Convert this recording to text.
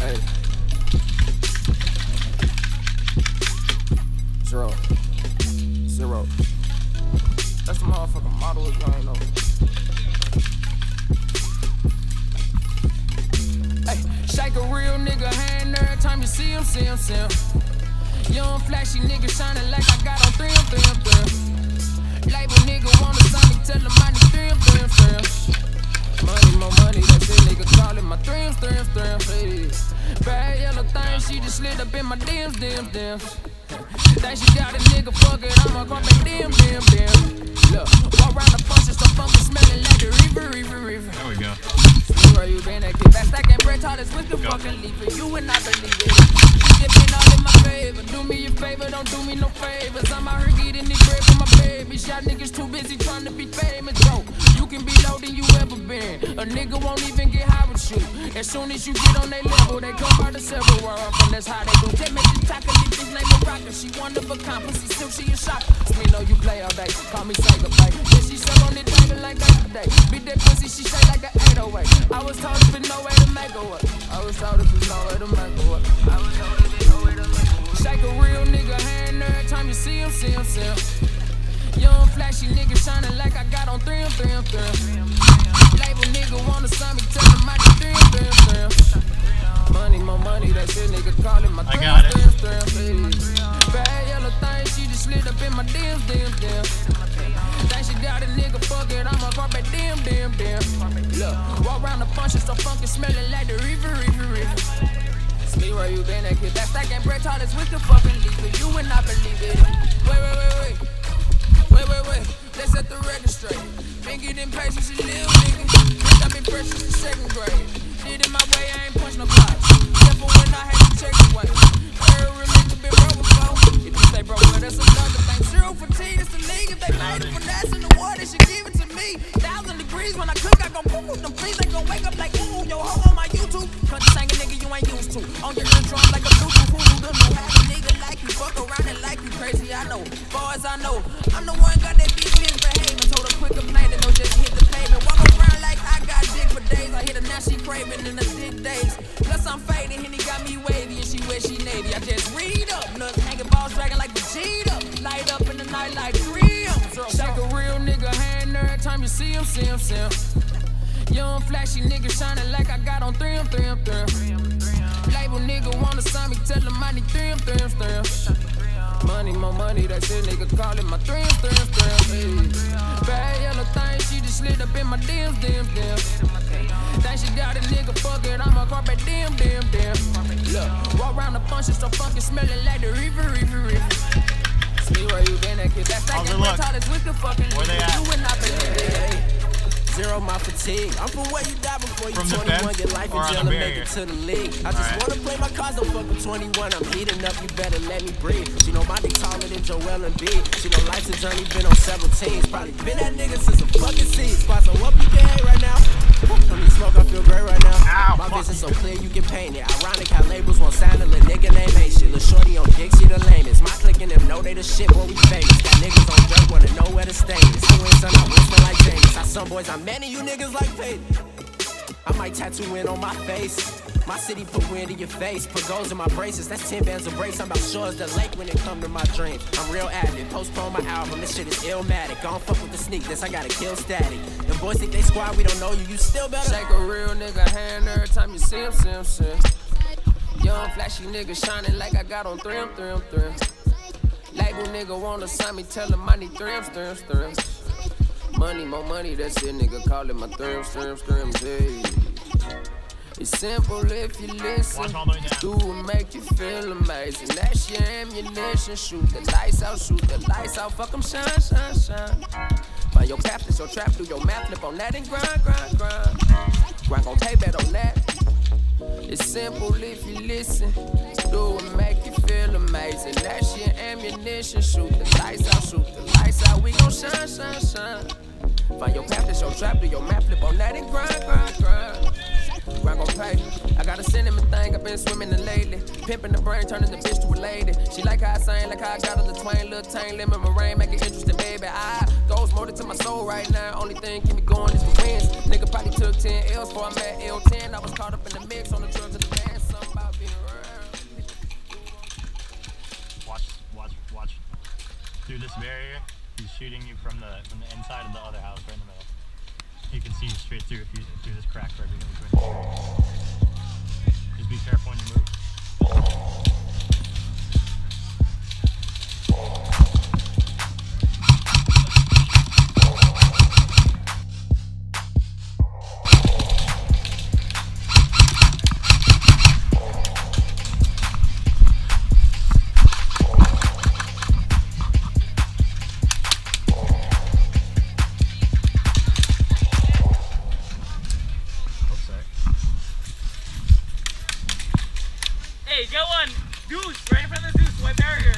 Hey. 0. 0. That's the motherfucking model is going on. Hey, shake a real nigga hand every time you see him. Young flashy nigga shining like I got on 3. Label nigga wanna sign me, tell him I need 3. Money, more money, that's it, nigga call it my 3. Hey. Bad yellow thing, she just slid up in my DMs. Think she got a nigga, fuck it, I'ma go back damn. Look, walk around the function, so funky smelling like the reefer. There we go. Where you been at? Get back, stacking bread, taught us with the fucking leafer. You would not believe it. You been all in my favor. Do me a favor, don't do me no favors. I'm out here getting this bread for my baby. Y'all niggas too busy trying to be famous, bro. You can be low than you ever been. A nigga won't even get high with you. As soon as you get on their level, they come by the several world. And that's how they do. They make this tackle, this name a rocker. She one of a kind, pussy still she a shocker. Me know you play all day, call me Sega, baby. Yeah, she suck on it, table like that today. Beat that pussy, she shake like an 808. I was told if there's no way to make her work. Shake a real nigga hand every time you see him. Young flashy nigga shining like I got on 3. Label nigga wanna sign me, tell him I need 3. Money, more money, that's it, nigga call it my 3. I got it. Bad yellow thing, she just slid up in my DMs. Think she got a nigga, fuck it, I'ma go back damn. Look, walk around the function, so funky smelling like the reefer. Me where you been at, kid? That stacking bread, taught us with the fucking leafer. You would not believe it. Wait. Let's set the record straight. Been getting patience, a little nigga. I've been fresh since the 2nd grade. Did it my way, I ain't punch no clocks. Careful when I had to check the way. Real nigga been broke before. If you stay broke, well, that's another thing. 0 for T, that's the league. If they made it for that's in the war, they should give it to me. 1,000 degrees when I cook, I gon' poo-poo them please. They gon' wake up like ooh, yo, ho on my YouTube. Country singing nigga you ain't used to. On your eardrum like a Bluetooth, who do them? Have a nigga like you, fuck around and like you crazy, I know. Far as I know, I'm the one got that bitch misbehaving. Told her quick complaining, no just hit the pavement. Walk around like I got dick for days. I hit her now, she craving in the dick days. Plus I'm fading, Henny got me wavy and she wish she Navy. I just read up, nuts hanging balls dragging like Vegeta. Light up in the night like 3. Shake a real nigga hand every time you see him. Young flashy nigga shining like I got on 3. Label nigga wanna sign me, tell him I need 3. Money, more money, that's it, nigga call it my 3. Hey. Bad yellow thing, she just slid up in my DMs. Think she got a nigga, fuck it, I'ma go back damn. Look, walk around the function, so funky smelling like the reefer. See where you been at, kid? That's like that taught us with the fucking where they at? You would not believe it. 0 my fatigue. I'm from where you die before you 21. Your life in jail and make it to the league. I just wanna play my cards, don't fuck with 21. I'm heating up, you better let me breathe. She know my dick taller than Joel and B. She know life's a journey, been on several teams. Probably been that nigga since a fucking seed. Spots on what you can hate right now. When you smoke, I feel great right now. Ow, my vision so clear you can paint it. Ironic how labels won't sign a little nigga name ain't shit. Lil' shorty on dick, she the lamest. My clique and them know they the shit, boy, we famous. Got niggas on dirt, wanna know where to stay. It's who ain't son, I whisper like James. I some boys, I'm many you niggas like Peyton. I might tattoo in on my face. My city put wind in your face. Put goals in my braces. That's 10 bands of brace. I'm about sure as the lake when it come to my dreams. I'm real avid. Postpone my album. This shit is illmatic. I don't fuck with the sneak. This I gotta kill static. The boys think they squad. We don't know you. You still better. Shake a real nigga hand every time you see him. Young flashy nigga shining like I got on 3. Label nigga wanna sign me. Tell him I need 3. Money, more money, that's it, nigga, call it my 3. Hey. It's simple if you listen. Do it, make you feel amazing. That's your ammunition. Shoot the lights out, fuck 'em, shine. Find your path, that's your trap, do your math, flip on that and grind. Grind gon' pay bet on that. It's simple if you listen. Do it, make you feel amazing. That's your ammunition. Shoot the lights out, we gon' shine. Find your path, that's your trap, do your math, flip on that and grind. Grind gon' pay. I got a cinnamon thing, I've been swimming in lately. Pimpin' the brain, turning the bitch to a lady. She like how I sing, like how I got a little twang, little tang, lemon meringue, make it interesting, baby. I goes molded to my soul right now. Only thing keep me going is the wins. Nigga probably took 10 L's before I met L10. I was caught up in the mix on the drugs of the band. Somebody this barrier, he's shooting you from the inside of the other house right in the middle. You can see straight through through this crack right between the trees. Just be careful when you move. Hey, get one! Goose! Right in front of the Zeus, white barrier.